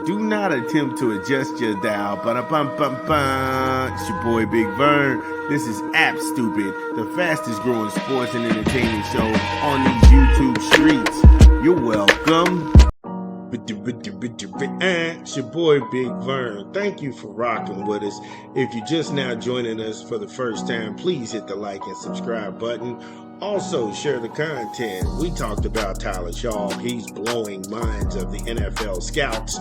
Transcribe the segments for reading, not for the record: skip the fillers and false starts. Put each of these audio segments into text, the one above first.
Do not attempt to adjust your dial. Ba-da-bum-bum-bum. It's your boy Big Vern. This is App Stupid, the fastest growing sports and entertainment show on these YouTube streets. You're welcome. It's your boy Big Vern. Thank you for rocking with us. If you're just now joining us for the first time, please hit the like and subscribe button. Also, share the content. We talked about Tyler Shaw. He's blowing minds of the NFL scouts.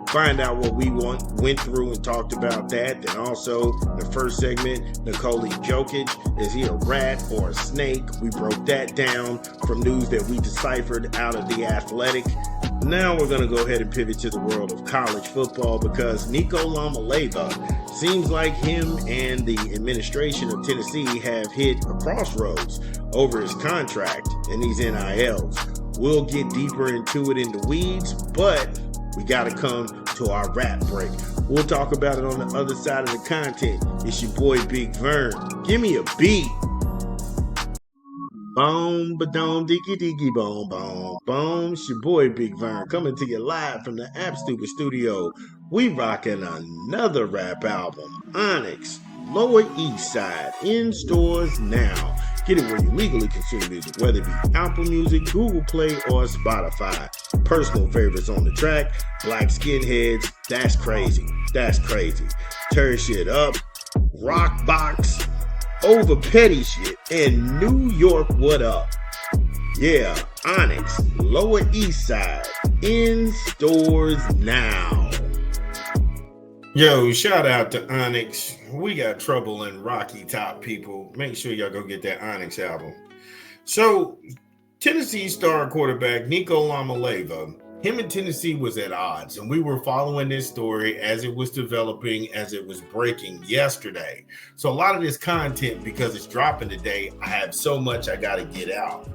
Find out what we went through and talked about that. Then also, the first segment, Nikola Jokic. Is he a rat or a snake? We broke that down from news that we deciphered out of The Athletic. Now we're going to go ahead and pivot to the world of college football because Nico Lamaleava seems like him and the administration of Tennessee have hit a crossroads over his contract and these NILs. We'll get deeper into it in the weeds, but we got to come to our rap break. We'll talk about it on the other side of the content. It's your boy Big Vern. Give me a beat. Boom, ba-dum, dicky, boom, boom, boom. It's your boy Big Vern coming to you live from the App Stupid Studio. We rocking another rap album, Onyx, Lower East Side, in stores now. Get it where you legally consume music, whether it be Apple Music, Google Play, or Spotify. Personal favorites on the track, Black Skinheads, that's crazy, that's crazy. Tear shit up, Rock Box, Over Petty Shit, and New York What Up. Yeah, Onyx, Lower East Side, in stores now. Yo, shout out to Onyx. We got trouble in Rocky Top, people. Make sure y'all go get that Onyx album. So, Tennessee star quarterback Nico Lamaleava, him and Tennessee was at odds, and we were following this story as it was developing, as it was breaking yesterday. So a lot of this content, because it's dropping today, I have so much I got to get out.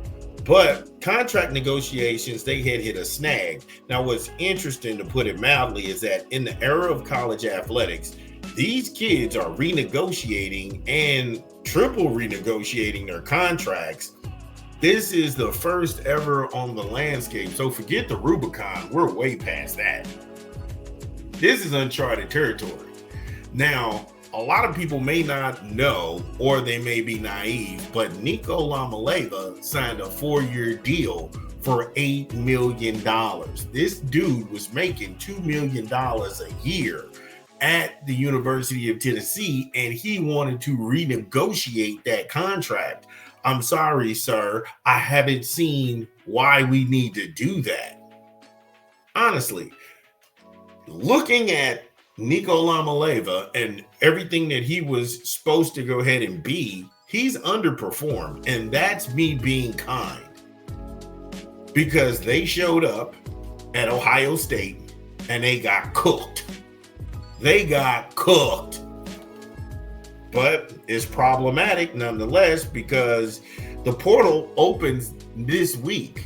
But contract negotiations, they had hit a snag. Now, what's interesting, to put it mildly, is that in the era of college athletics, these kids are renegotiating and triple renegotiating their contracts. This is the first ever on the landscape. So forget the Rubicon. We're way past that. This is uncharted territory. Now, a lot of people may not know, or they may be naive, but Nico Lamaleava signed a 4-year deal for $8 million. This dude was making $2 million a year at the University of Tennessee, and he wanted to renegotiate that contract. I'm sorry, sir. I haven't seen why we need to do that. Honestly, looking at Nico Lamaleava and everything that he was supposed to go ahead and be, he's underperformed. And that's me being kind. Because they showed up at Ohio State and they got cooked. They got cooked. But it's problematic nonetheless because the portal opens this week.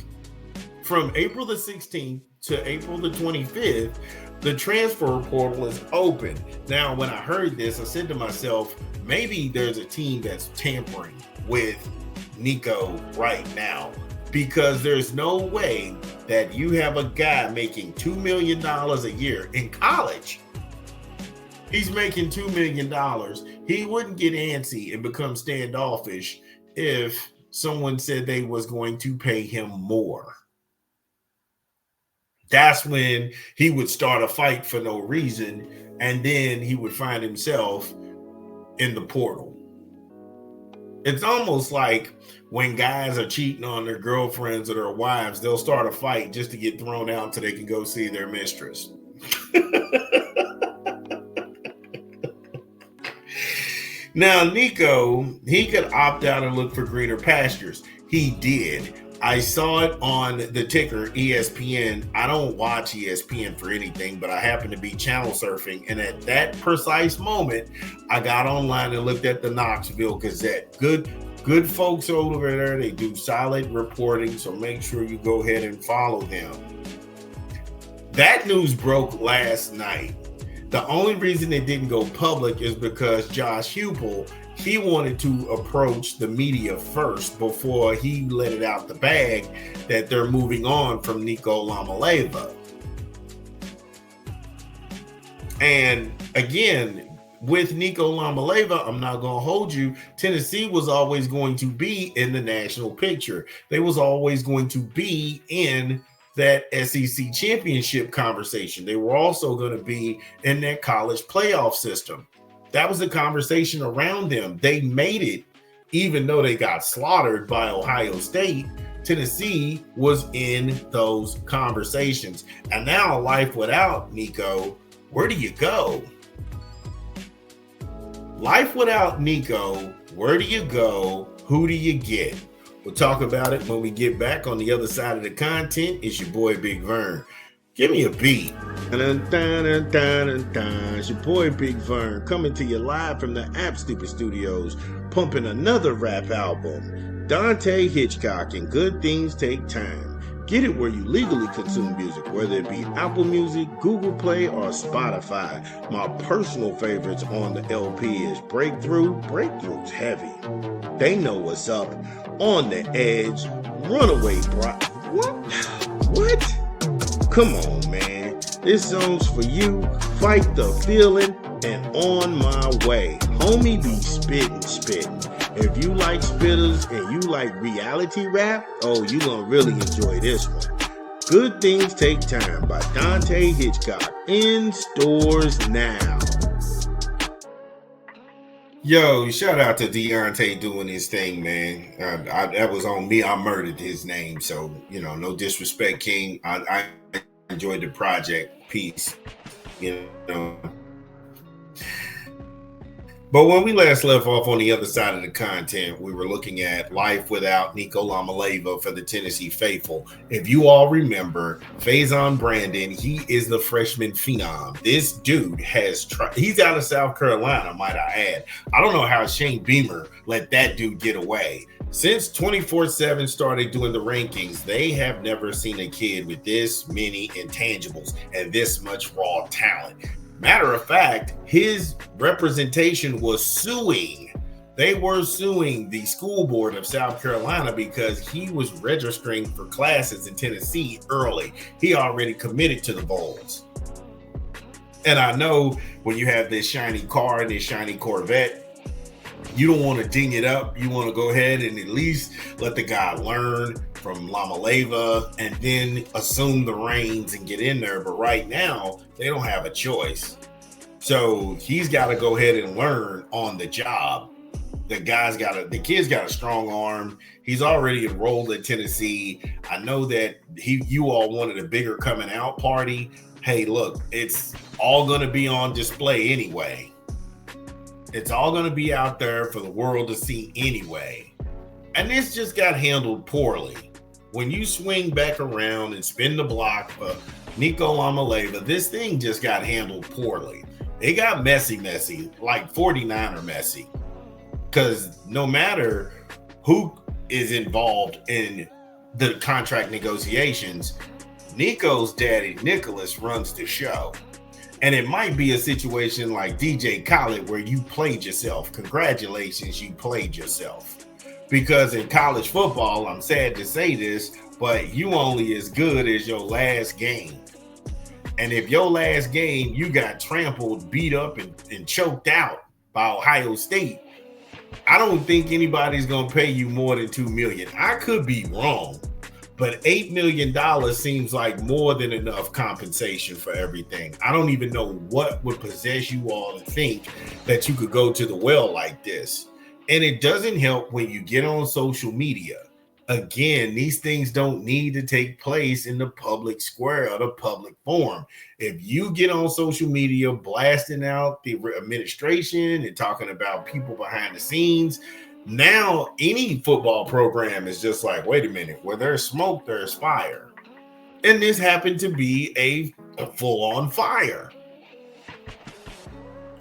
From April the 16th to April the 25th, the transfer portal is open. Now, when I heard this, I said to myself, maybe there's a team that's tampering with Nico right now, because there's no way that you have a guy making $2 million a year in college. He's making $2 million. He wouldn't get antsy and become standoffish if someone said they was going to pay him more. That's when he would start a fight for no reason, and then he would find himself in the portal. It's almost like when guys are cheating on their girlfriends or their wives, they'll start a fight just to get thrown out so they can go see their mistress. Now, Nico, he could opt out and look for greener pastures. He did. I saw it on the ticker, ESPN. I don't watch ESPN for anything, but I happen to be channel surfing. And at that precise moment, I got online and looked at the Knoxville Gazette. Good folks over there. They do solid reporting, so make sure you go ahead and follow them. That news broke last night. The only reason it didn't go public is because Josh Heupel, he wanted to approach the media first before he let it out the bag that they're moving on from Nico Lamaleava. And again, with Nico Lamaleava, I'm not going to hold you. Tennessee was always going to be in the national picture. They was always going to be in that SEC championship conversation. They were also going to be in that college playoff system. That was the conversation around them. They made it, even though they got slaughtered by Ohio State. Tennessee was in those conversations. And now, life without Nico, where do you go? Life without Nico, where do you go? Who do you get? We'll talk about it when we get back on the other side of the content. It's your boy, Big Vern. Give me a beat. It's your boy, Big Vern, coming to you live from the App Stupid Studios, pumping another rap album. Dante Hitchcock and Good Things Take Time. Get it where you legally consume music, whether it be Apple Music, Google Play, or Spotify. My personal favorites on the LP is Breakthrough. Breakthrough's heavy. They know what's up. On the Edge. Runaway Bride. What? Come on, man. This song's for you. Fight the feeling and on my way. Homie be spitting. If you like spitters and you like reality rap, oh, you gonna really enjoy this one. Good Things Take Time by Dante Hitchcock. In stores now. Yo, shout out to Deontay doing his thing, man. That was on me. I murdered his name. So, no disrespect, King. I enjoyed the project. Peace. But when we last left off on the other side of the content, we were looking at life without Nico Lamaleava for the Tennessee faithful. If you all remember, Faison Brandon, he is the freshman phenom. This dude he's out of South Carolina, might I add. I don't know how Shane Beamer let that dude get away. Since 24/7 started doing the rankings, they have never seen a kid with this many intangibles and this much raw talent. Matter of fact, his representation was suing. They were suing the school board of South Carolina because he was registering for classes in Tennessee early. He already committed to the Vols. And I know when you have this shiny car and this shiny Corvette, you don't want to ding it up. You want to go ahead and at least let the guy learn from Lamaleava and then assume the reins and get in there. But right now, they don't have a choice. So he's got to go ahead and learn on the job. The kid's got a strong arm. He's already enrolled at Tennessee. I know that you all wanted a bigger coming out party. Hey, look, it's all going to be on display anyway. It's all going to be out there for the world to see anyway. And this just got handled poorly. When you swing back around and spin the block for Nico Lamaleava, this thing just got handled poorly. It got messy, like 49er messy. Because no matter who is involved in the contract negotiations, Nico's daddy, Nicholas, runs the show. And it might be a situation like DJ Khaled where you played yourself. Congratulations, you played yourself. Because in college football, I'm sad to say this, but you only as good as your last game. And if your last game, you got trampled, beat up, and choked out by Ohio State, I don't think anybody's going to pay you more than $2 million. I could be wrong, but $8 million seems like more than enough compensation for everything. I don't even know what would possess you all to think that you could go to the well like this. And it doesn't help when you get on social media. Again, these things don't need to take place in the public square or the public forum. If you get on social media blasting out the administration and talking about people behind the scenes, now any football program is just like, wait a minute, where there's smoke, there's fire. And this happened to be a full-on fire.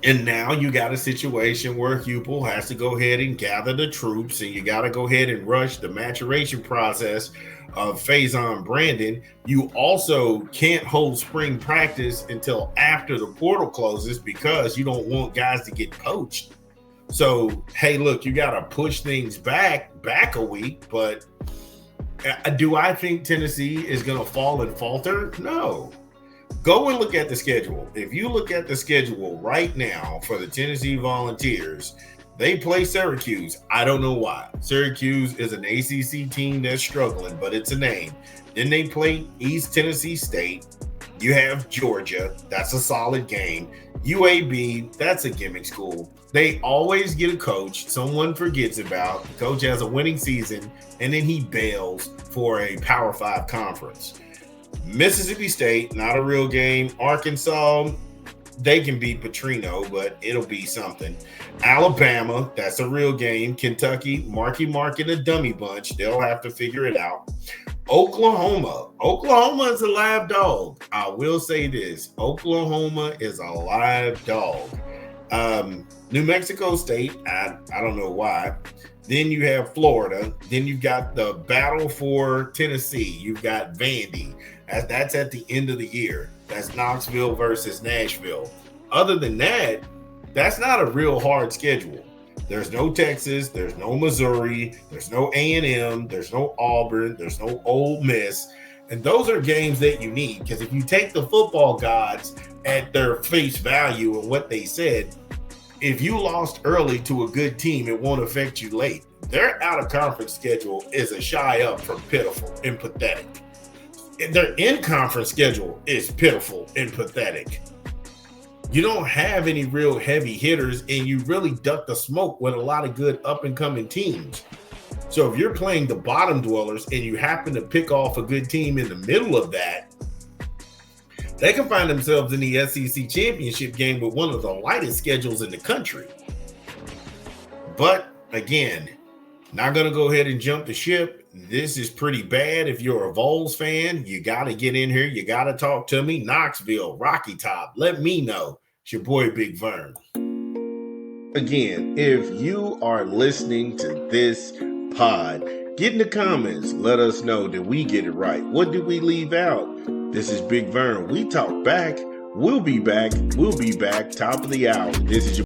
And now you got a situation where Hupel has to go ahead and gather the troops, and you got to go ahead and rush the maturation process of Faison Brandon. You also can't hold spring practice until after the portal closes because you don't want guys to get poached. So, hey, look, you got to push things back a week. But do I think Tennessee is going to fall and falter? No. Go and look at the schedule. If you look at the schedule right now for the Tennessee Volunteers, they play Syracuse. I don't know why. Syracuse is an ACC team that's struggling, but it's a name. Then they play East Tennessee State. You have Georgia. That's a solid game. UAB, that's a gimmick school. They always get a coach someone forgets about. The coach has a winning season, and then he bails for a Power 5 conference. Mississippi State, not a real game. Arkansas, they can beat Petrino, but it'll be something. Alabama, that's a real game. Kentucky, Marky Mark and a dummy bunch. They'll have to figure it out. Oklahoma is a live dog. I will say this. Oklahoma is a live dog. New Mexico State, I don't know why. Then you have Florida. Then you've got the battle for Tennessee. You've got Vandy. That's at the end of the year. That's Knoxville versus Nashville. Other than that, that's not a real hard schedule. There's no Texas. There's no Missouri. There's no A&M. There's no Auburn. There's no Ole Miss. And those are games that you need, because if you take the football gods at their face value and what they said, if you lost early to a good team, it won't affect you late. Their out-of-conference schedule is a shy up from pitiful and pathetic. And their in-conference schedule is pitiful and pathetic. You don't have any real heavy hitters, and you really duck the smoke with a lot of good up-and-coming teams. So if you're playing the bottom dwellers and you happen to pick off a good team in the middle of that, they can find themselves in the SEC championship game with one of the lightest schedules in the country. But again, not going to go ahead and jump the ship. This is pretty bad. If you're a Vols fan, you got to get in here. You got to talk to me. Knoxville, Rocky Top, let me know. It's your boy, Big Vern. Again, if you are listening to this pod, get in the comments. Let us know, did we get it right? What did we leave out? This is Big Vern. We talk back. We'll be back. Top of the hour. This is your